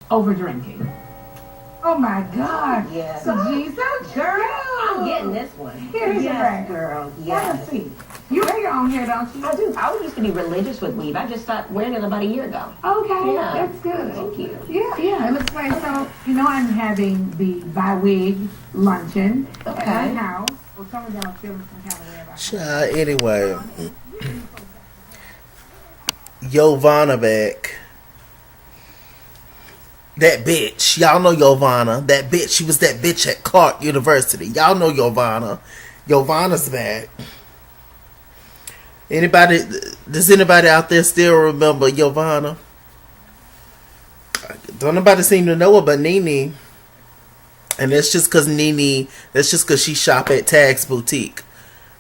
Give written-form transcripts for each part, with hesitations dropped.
over drinking. Oh my God. Yes. So Jesus, girl. I'm getting this one. Here's your Yes, bag. girl. Have a Yes. seat. You wear your own hair, don't you? I do. I used to be religious with weave. I just started wearing it about a year ago. Okay, Yeah. that's good. Thank you. Yeah, it looks great. So, I'm having the bi-wig luncheon at my house. Well, some of them are feeling some kind of way about it. Anyway, Giovanna back. That bitch. Y'all know Giovanna. That bitch. She was that bitch at Clark University. Y'all know Giovanna. Giovanna's back. Anybody? Does anybody out there still remember Giovanna? Don't nobody seem to know her but Nene. And that's just because Nene, that's just because she shop at Tag's Boutique.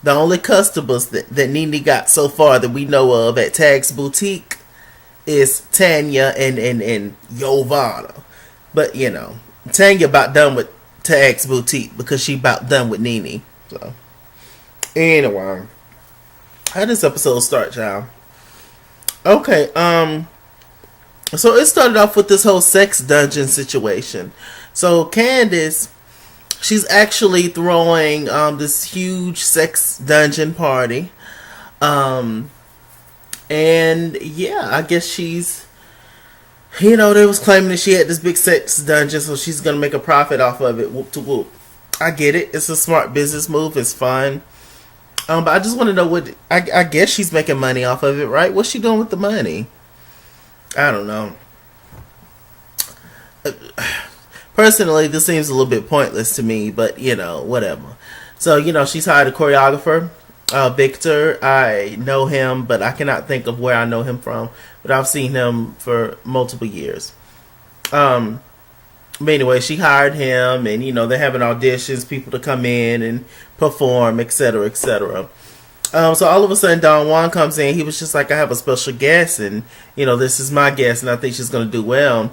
The only customers that Nene got so far that we know of at Tag's Boutique is Tanya and Giovanna. But, Tanya about done with Tag's Boutique because she about done with Nene. So, anyway. How does this episode start, y'all? Okay, so it started off with this whole sex dungeon situation. So Candace, she's actually throwing this huge sex dungeon party. And yeah, I guess she's, they was claiming that she had this big sex dungeon, so she's gonna make a profit off of it. Whoop to whoop. I get it. It's a smart business move. It's fun. But I just want to know what, I guess she's making money off of it, right? What's she doing with the money? I don't know. Personally, this seems a little bit pointless to me, but, whatever. So, she's hired a choreographer, Victor. I know him, but I cannot think of where I know him from. But I've seen him for multiple years. But anyway, she hired him, and they're having auditions, people to come in and perform, etc., etc. So all of a sudden, Don Juan comes in. He was just like, "I have a special guest, and this is my guest, and I think she's gonna do well."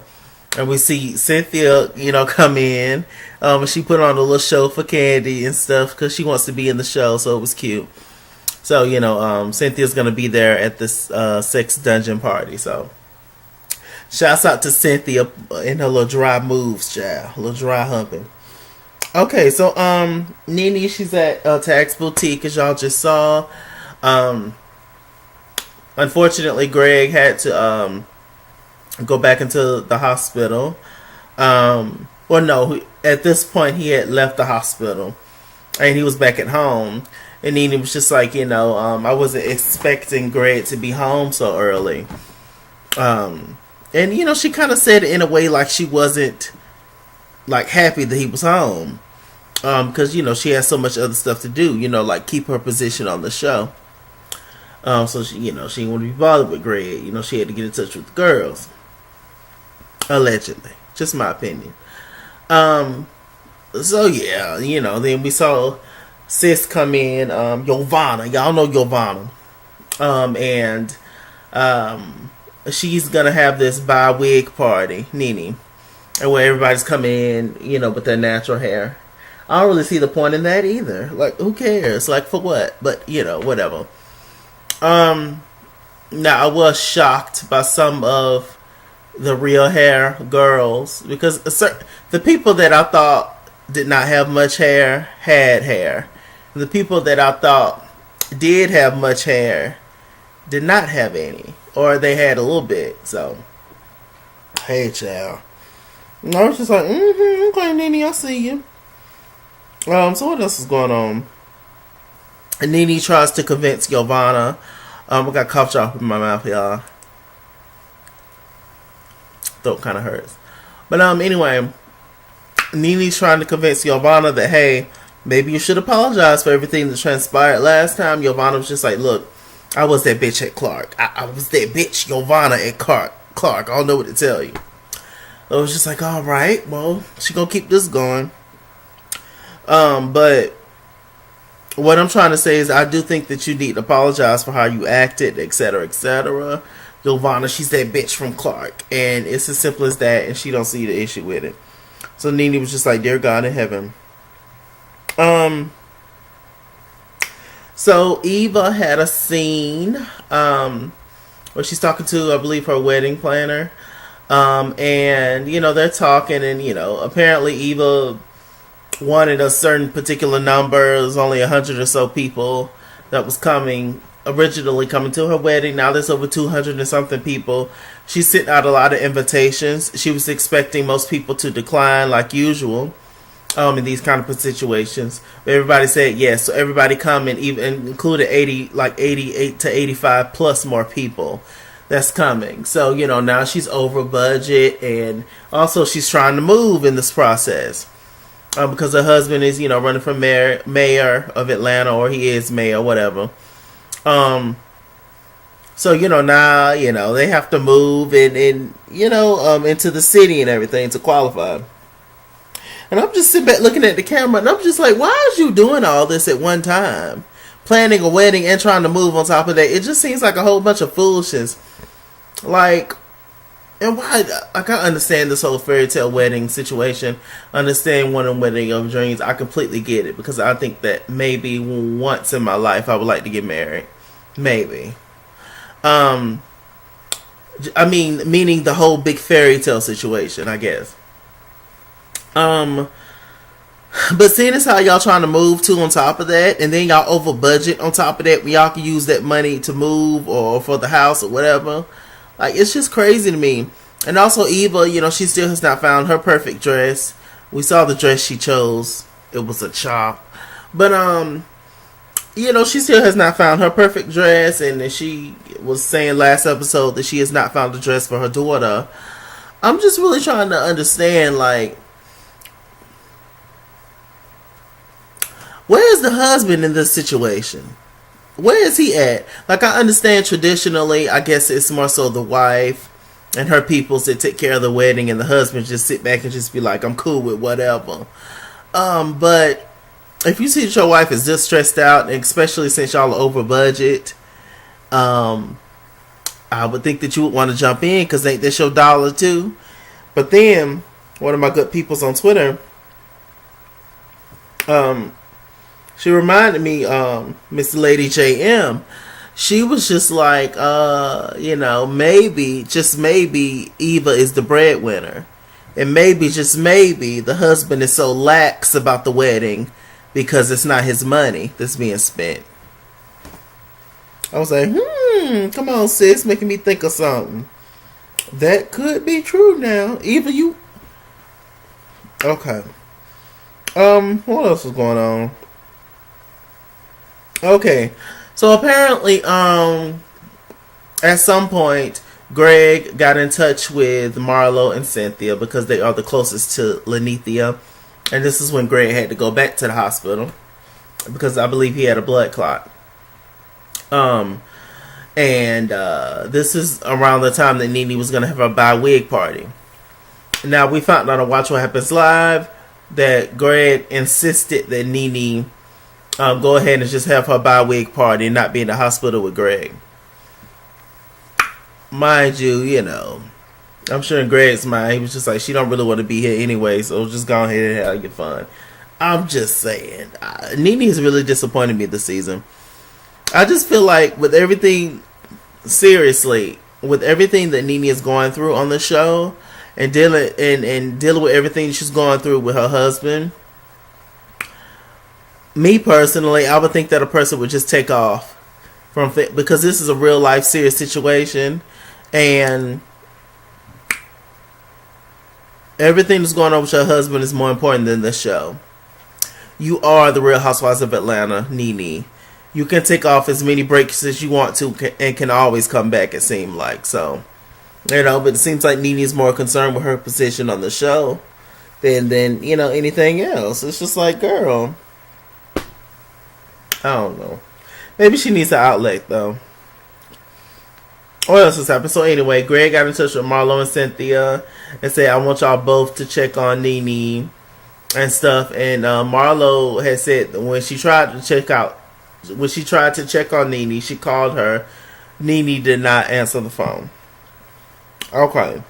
And we see Cynthia, come in. And she put on a little show for Candy and stuff because she wants to be in the show, so it was cute. So Cynthia's gonna be there at this sex dungeon party. So. Shouts out to Cynthia in her little dry moves, child. A little dry humping. Okay, so Nene, she's at Tag's Boutique, as y'all just saw. Unfortunately, Greg had to go back into the hospital. Well, no, at this point he had left the hospital, and he was back at home. And Nene was just like, I wasn't expecting Greg to be home so early. And, she kind of said it in a way like she wasn't, like, happy that he was home. Because, she has so much other stuff to do, like keep her position on the show. So, she didn't want to be bothered with Greg. She had to get in touch with the girls. Allegedly. Just my opinion. So, yeah, then we saw Sis come in, Giovanna. Y'all know Giovanna. And she's gonna have this bi-wig party, Nene, and where everybody's coming in, with their natural hair. I don't really see the point in that either. Like, who cares? Like, for what? But whatever. Now I was shocked by some of the real hair girls because the people that I thought did not have much hair had hair. The people that I thought did have much hair did not have any. Or they had a little bit, so. Hey, child. And I was just like, okay, Nene, I see you. So what else is going on? And Nene tries to convince Giovanna. I got cough drop in my mouth, y'all. Throat kind of hurts. But anyway, Nene's trying to convince Giovanna that, hey, maybe you should apologize for everything that transpired last time. Giovanna was just like, look, I was that bitch at Clark. I was that bitch, Giovanna, at Clark. I don't know what to tell you. I was just like, all right, well, she gonna keep this going. But what I'm trying to say is I do think that you need to apologize for how you acted, etc., etc. Giovanna, she's that bitch from Clark. And it's as simple as that, and she don't see the issue with it. So Nene was just like, dear God in heaven. So Eva had a scene where she's talking to, I believe, her wedding planner. And they're talking, and apparently Eva wanted a certain particular number. It was only 100 or so people that was originally coming to her wedding. Now there's over 200 and something people. She sent out a lot of invitations. She was expecting most people to decline like usual in these kind of situations. But everybody said yes. So everybody come, and even included 88 to 85 plus more people that's coming. So, now she's over budget, and also she's trying to move in this process. Because her husband is, running for mayor of Atlanta, or he is mayor, whatever. So, now, they have to move and into the city and everything to qualify. And I'm just sitting back looking at the camera, and I'm just like, why is you doing all this at one time? Planning a wedding and trying to move on top of that. It just seems like a whole bunch of foolishness. And why? I understand this whole fairy tale wedding situation. Understand one of wedding of dreams. I completely get it, because I think that maybe once in my life I would like to get married. Maybe. Meaning the whole big fairy tale situation, I guess. But seeing as how y'all trying to move too on top of that, and then y'all over budget on top of that, y'all can use that money to move or for the house or whatever. It's just crazy to me. And also Eva, she still has not found her perfect dress. We saw the dress she chose. It was a chop. But, she still has not found her perfect dress. And she was saying last episode that she has not found a dress for her daughter. I'm just really trying to understand, where is the husband in this situation? Where is he at? I understand traditionally, I guess it's more so the wife and her peoples that take care of the wedding, and the husband just sit back and just be like, I'm cool with whatever. But if you see that your wife is just stressed out, and especially since y'all are over budget, I would think that you would want to jump in, because ain't this your dollar too? But then, one of my good peoples on Twitter, she reminded me, Miss Lady JM. She was just like, maybe, just maybe, Eva is the breadwinner. And maybe, just maybe, the husband is so lax about the wedding because it's not his money that's being spent. I was like, come on, sis, making me think of something. That could be true now. Eva, you... Okay. What else was going on? Okay, so apparently, at some point, Greg got in touch with Marlo and Cynthia, because they are the closest to Lenithia, and this is when Greg had to go back to the hospital, because I believe he had a blood clot. And this is around the time that Nene was going to have her bi-wig party. Now, we found out on Watch What Happens Live that Greg insisted that Nene go ahead and just have her bi-wig party and not be in the hospital with Greg. Mind you, I'm sure in Greg's mind, he was just like, she don't really want to be here anyway, so just go ahead and have your fun. I'm just saying. Nene has really disappointed me this season. I just feel like with everything, seriously, with everything that Nene is going through on the show, and dealing with everything she's going through with her husband, me personally, I would think that a person would just take off because this is a real life serious situation, and everything that's going on with your husband is more important than the show. You are the Real Housewives of Atlanta, Nene. You can take off as many breaks as you want to and can always come back, it seems like. So, but it seems like Nene is more concerned with her position on the show than anything else. It's just like, girl, I don't know. Maybe she needs an outlet, though. What else has happened? So anyway, Greg got in touch with Marlo and Cynthia and said, I want y'all both to check on Nene and stuff. And Marlo had said that when she tried to check on Nene, she called her. Nene did not answer the phone. Okay.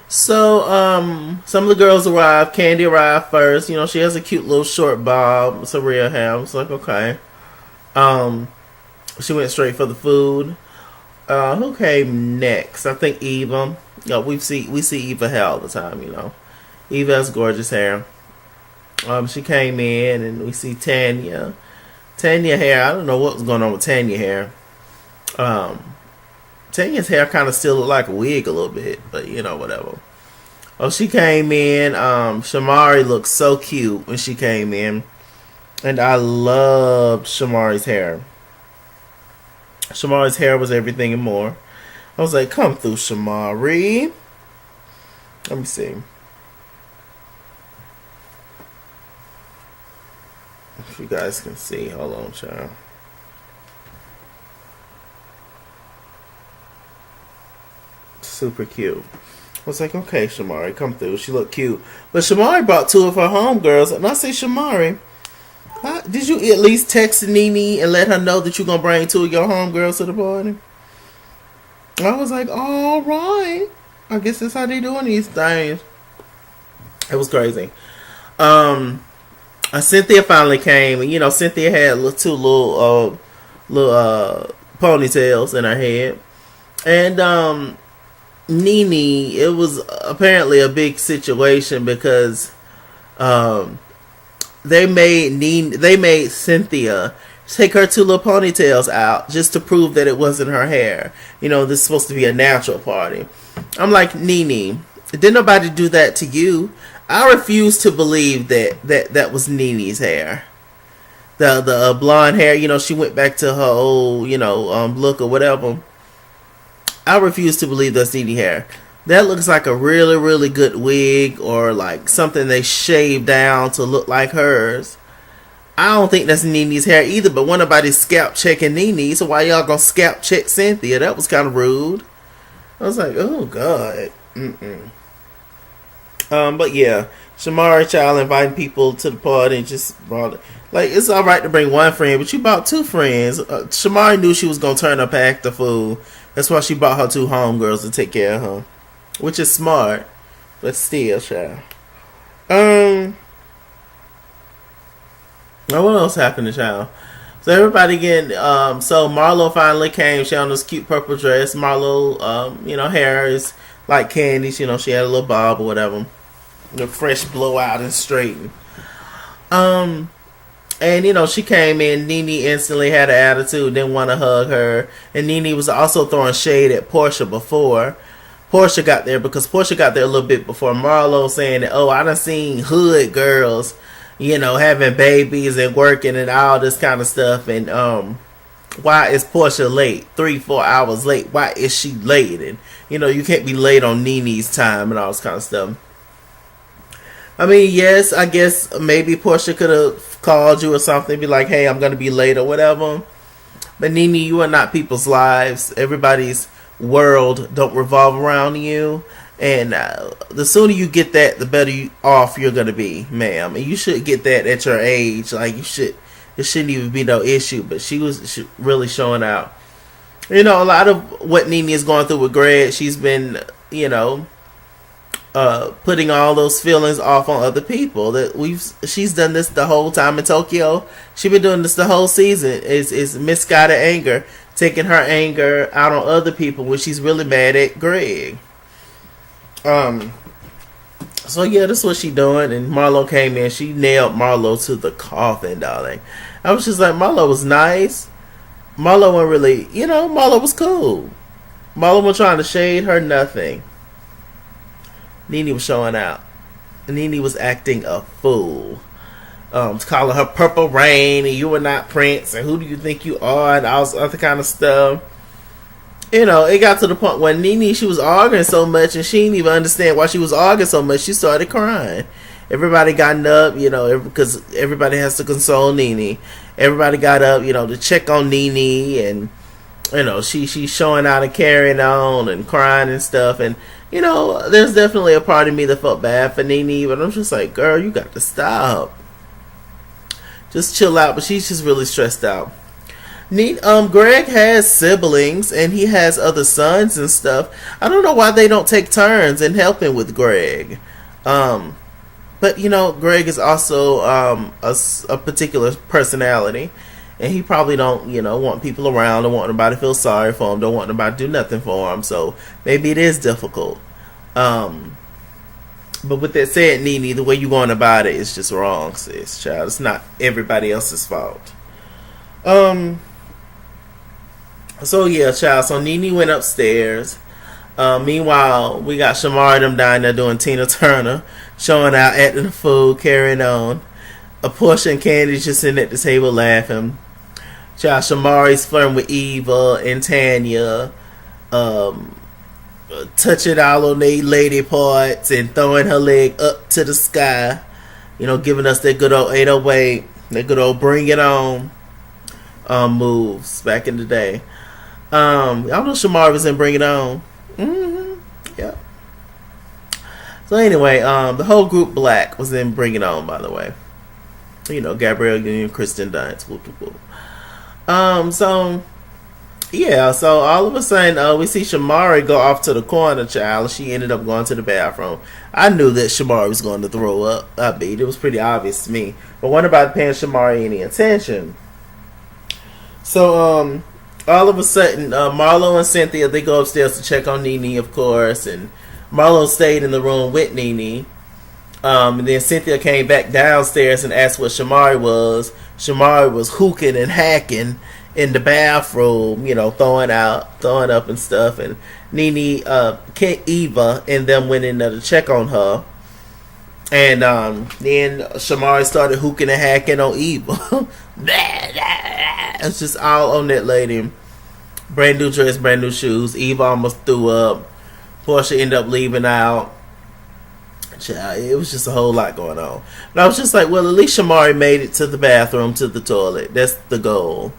So, some of the girls arrived. Candy arrived first. She has a cute little short bob. It's a real hair. I was like, okay. She went straight for the food. Who came next? I think Eva. We see Eva hair all the time. Eva has gorgeous hair. She came in, and we see Tanya. Tanya hair. I don't know what was going on with Tanya hair. Tanya's hair kind of still looked like a wig a little bit, but whatever. Oh, she came in. Shamari looked so cute when she came in, and I loved Shamari's hair. Shamari's hair was everything and more. I was like, come through, Shamari. Let me see. If you guys can see. Hold on, child. Super cute. I was like, okay, Shamari, come through. She looked cute. But Shamari brought two of her homegirls. And I say, Shamari, did you at least text Nene and let her know that you're going to bring two of your homegirls to the party? I was like, all right. I guess that's how they doing these things. It was crazy. Cynthia finally came. And, Cynthia had two little ponytails in her head. And Nene, it was apparently a big situation because they made Cynthia take her two little ponytails out just to prove that it wasn't her hair. This is supposed to be a natural party. I'm like, Nene, didn't nobody do that to you? I refuse to believe that was Nene's hair. The blonde hair, she went back to her old, look or whatever. I refuse to believe that's Nene hair. That looks like a really, really good wig or like something they shaved down to look like hers. I don't think that's Nene's hair either, but one nobody's scalp checking Nene, so why y'all gonna scalp check Cynthia? That was kind of rude. I was like, oh God. But yeah, Shamari child inviting people to the party and just brought it. Like, it's alright to bring one friend, but you brought two friends. Shamari knew she was gonna turn up and act the fool. That's why she brought her two homegirls to take care of her. Which is smart. But still, child. What else happened, child? So everybody getting, so Marlo finally came. She had on this cute purple dress. Marlo, hair is like Candy. She had a little bob or whatever. The fresh blowout and straightened. And, she came in. Nene instantly had an attitude, didn't want to hug her. And Nene was also throwing shade at Portia before Portia got there, because Portia got there a little bit before Marlo, saying that, I done seen hood girls, having babies and working and all this kind of stuff. And why is Portia late? 3-4 hours late. Why is she late? And, you can't be late on Nene's time and all this kind of stuff. I mean, yes, I guess maybe Portia could have called you or something, be like, hey, I'm going to be late or whatever. But Nene, you are not people's lives. Everybody's world don't revolve around you. And the sooner you get that, the better off you're going to be, ma'am. And you should get that at your age. Like, it shouldn't even be no issue. But she was really showing out. A lot of what Nene is going through with Greg, she's been, putting all those feelings off on other people. She's done this the whole time in Tokyo. She's been doing this the whole season. Is misguided anger, taking her anger out on other people when she's really mad at Greg. So yeah, that's what she doing. And Marlo came in. She nailed Marlo to the coffin, darling. I was just like, Marlo was nice. Marlo wasn't really, Marlo was cool. Marlo wasn't trying to shade her nothing. Nene was showing out. Nene was acting a fool. Calling her Purple Rain and you are not Prince and who do you think you are and all this other kind of stuff. It got to the point where Nene, she was arguing so much and she didn't even understand why she was arguing so much. She started crying. Everybody got up, because everybody has to console Nene. Everybody got up, to check on Nene, and she's showing out and carrying on and crying and stuff. And there's definitely a part of me that felt bad for Nene, but I'm just like, girl, you got to stop. Just chill out. But she's just really stressed out. Greg has siblings and he has other sons and stuff. I don't know why they don't take turns in helping with Greg. But Greg is also a particular personality, and he probably don't, want people around, don't want nobody to feel sorry for him, don't want nobody to do nothing for him. So maybe it is difficult. But with that said, Nene, the way you're going about it is just wrong, sis, child. It's not everybody else's fault. So yeah, child. So Nene went upstairs. Meanwhile, we got Shamari them down there doing Tina Turner, showing out, acting the fool, carrying on. Portia and Candy's just sitting at the table laughing. Child, Shamari's flirting with Eva and Tanya, touching all on their lady parts and throwing her leg up to the sky. Giving us that good old 808, that good old bring it on moves back in the day. Y'all know Shamari was in Bring It On. Yeah. So anyway, the whole group Black was in Bring It On, by the way. Gabrielle Union, Kristen Dunst. Whoop, whoop, whoop. So yeah, so all of a sudden, we see Shamari go off to the corner, child. She ended up going to the bathroom. I knew that Shamari was going to throw up. It was pretty obvious to me. But wasn't about paying Shamari any attention. So, all of a sudden, Marlo and Cynthia, they go upstairs to check on Nene, of course, and Marlo stayed in the room with Nene. And then Cynthia came back downstairs and asked what Shamari was. Shamari was hooking and hacking in the bathroom, throwing up and stuff. And Nene, Eva, and them went in there to check on her. And then Shamari started hooking and hacking on Eva. It's just all on that lady. Brand new dress, brand new shoes. Eva almost threw up. Portia ended up leaving out. It was just a whole lot going on. And I was just like, well, at least Shamari made it to the bathroom, to the toilet. That's the goal.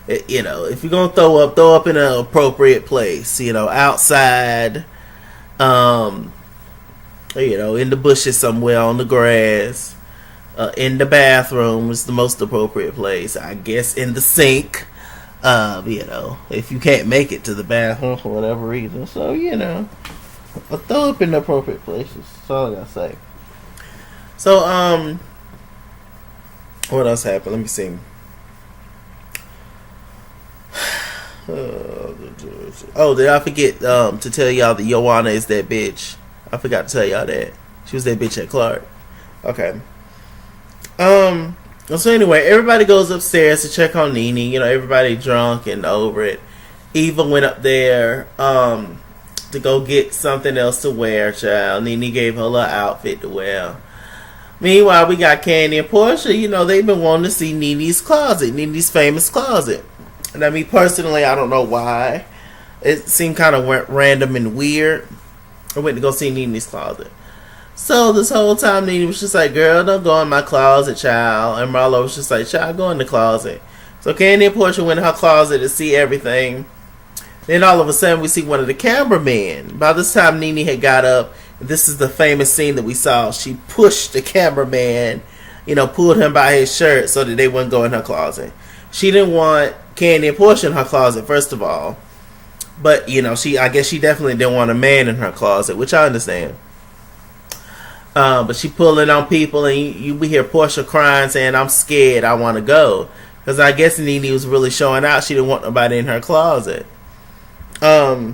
If you're going to throw up in an appropriate place. Outside. In the bushes somewhere, on the grass. In the bathroom is the most appropriate place. I guess in the sink. If you can't make it to the bathroom for whatever reason. So, throw up in the appropriate places. That's all I gotta say. So, what else happened? Let me see. Oh, did I forget to tell y'all that Joanna is that bitch? I forgot to tell y'all that. She was that bitch at Clark. Okay. So anyway, everybody goes upstairs to check on Nene. Everybody drunk and over it. Eva went up there to go get something else to wear, child. Nene gave her a little outfit to wear. Meanwhile, we got Candy and Portia. They've been wanting to see Nene's closet, Nene's famous closet. And I mean, personally, I don't know why. It seemed kind of random and weird. I went to go see Nene's closet. So this whole time, Nene was just like, girl, don't go in my closet, child. And Marlo was just like, child, go in the closet. So Candy and Portia went in her closet to see everything. Then all of a sudden, we see one of the cameramen. By this time, Nene had got up. This is the famous scene that we saw. She pushed the cameraman, pulled him by his shirt so that they wouldn't go in her closet. She didn't want Candy and Portia in her closet, first of all. But, I guess she definitely didn't want a man in her closet, which I understand. But she pulling on people, and we hear Portia crying, saying, I'm scared, I want to go. Because I guess Nene was really showing out. She didn't want nobody in her closet. And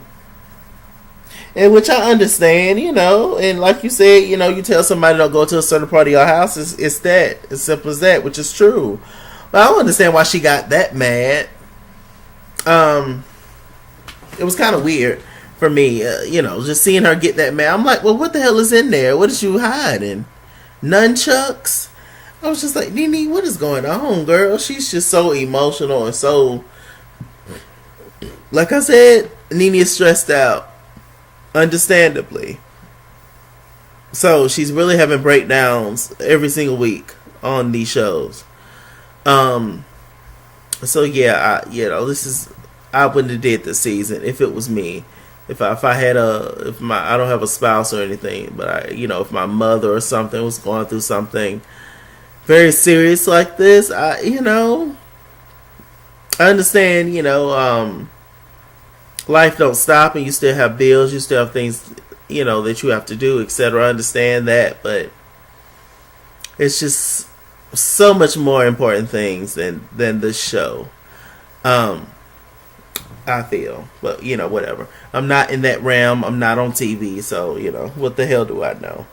which I understand, and like you said, you tell somebody don't go to a certain part of your house, it's that. As simple as that, which is true. But I don't understand why she got that mad. It was kind of weird for me, just seeing her get that mad. I'm like, well, what the hell is in there? What is you hiding? Nunchucks? I was just like, Nene, what is going on, girl? She's just so emotional and so, like I said, Nene is stressed out, understandably. So she's really having breakdowns every single week on these shows. So yeah, I wouldn't have did this season if it was me. If I don't have a spouse or anything, but if my mother or something was going through something very serious like this, I understand, life don't stop and you still have bills, you still have things, that you have to do, etc. I understand that, but it's just, so much more important things than the show. I feel, but whatever. I'm not in that realm. I'm not on TV, so what the hell do I know?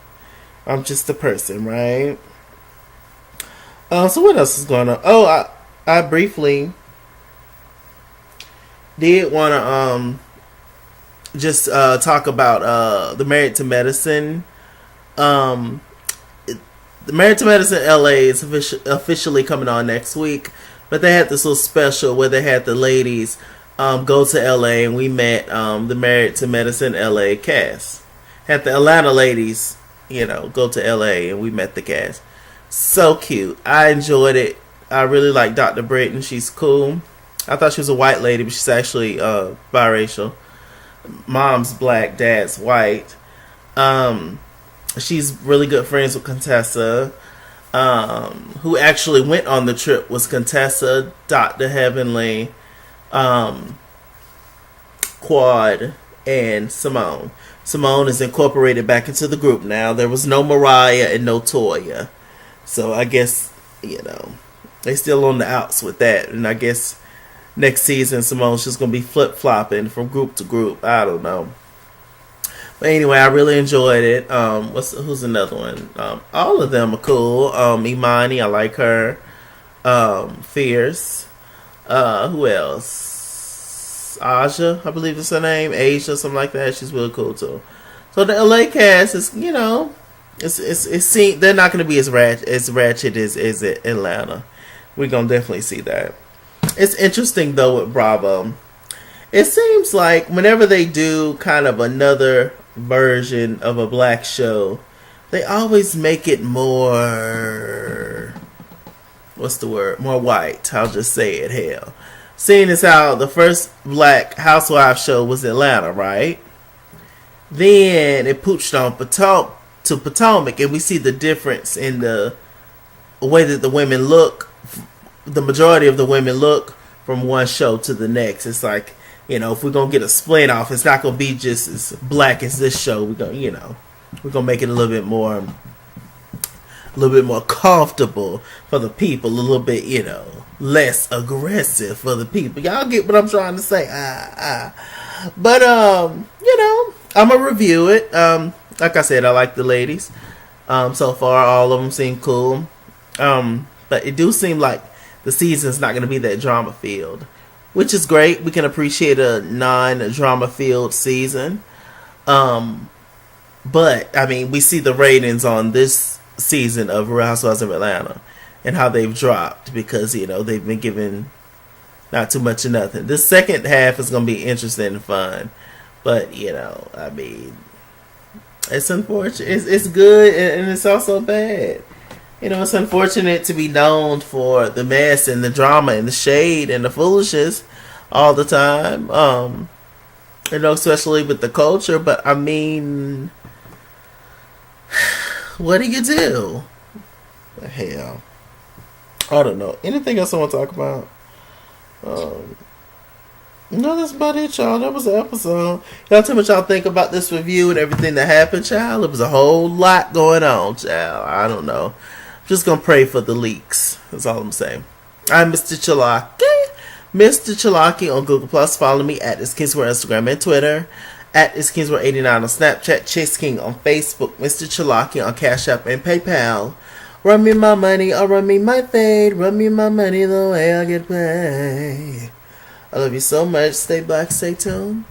I'm just a person, right? So what else is going on? Oh, I briefly did want to just talk about the Married to Medicine. The Married to Medicine LA is officially coming on next week, but they had this little special where they had the ladies go to LA, and we met the Married to Medicine LA cast. Had the Atlanta ladies, go to LA, and we met the cast. So cute. I enjoyed it. I really like Dr. Britton. She's cool. I thought she was a white lady, but she's actually biracial. Mom's black, dad's white. She's really good friends with Contessa. Who actually went on the trip was Contessa, Dr. Heavenly, Quad, and Simone. Simone is incorporated back into the group now. There was no Mariah and no Toya. So I guess, they still on the outs with that. And I guess next season Simone's just going to be flip-flopping from group to group. I don't know. But anyway, I really enjoyed it. Who's another one? All of them are cool. Imani, I like her. Fierce. Who else? Aja, I believe is her name. Asia, something like that. She's really cool too. So the LA cast is, they're not going to be as ratchet as Atlanta. We're going to definitely see that. It's interesting though with Bravo. It seems like whenever they do kind of another version of a black show, they always make it more, what's the word? More white. I'll just say it, hell. Seeing as how the first black housewife show was Atlanta, right? Then it pooched on to Potomac, and we see the difference in the way that the women look. The majority of the women look from one show to the next. It's like, if we're gonna get a split off, it's not gonna be just as black as this show. We're gonna make it a little bit more comfortable for the people, a little bit, less aggressive for the people. Y'all get what I'm trying to say? But I'm gonna review it. Like I said, I like the ladies. So far, all of them seem cool. But it do seem like the season's not going to be that drama filled, which is great. We can appreciate a non-drama filled season. But I mean, we see the ratings on this season of Real Housewives of Atlanta and how they've dropped because they've been given not too much of nothing. This second half is going to be interesting and fun, but I mean, it's unfortunate. It's good and it's also bad. It's unfortunate to be known for the mess and the drama and the shade and the foolishness all the time. Especially with the culture. But I mean, what do you do? The hell, I don't know. Anything else I want to talk about? No, that's about it, y'all. That was the episode. Y'all tell me what y'all think about this review and everything that happened, child. It was a whole lot going on, child. I don't know. Just gonna pray for the leaks. That's all I'm saying. I'm Mr. Chalaki. Mr. Chalaki on Google Plus. Follow me at iskingswear Instagram and Twitter. At iskingswear89 on Snapchat. Chase King on Facebook. Mr. Chalaki on Cash App and PayPal. Run me my money or run me my fade. Run me my money the way I get paid. I love you so much. Stay black, stay tuned.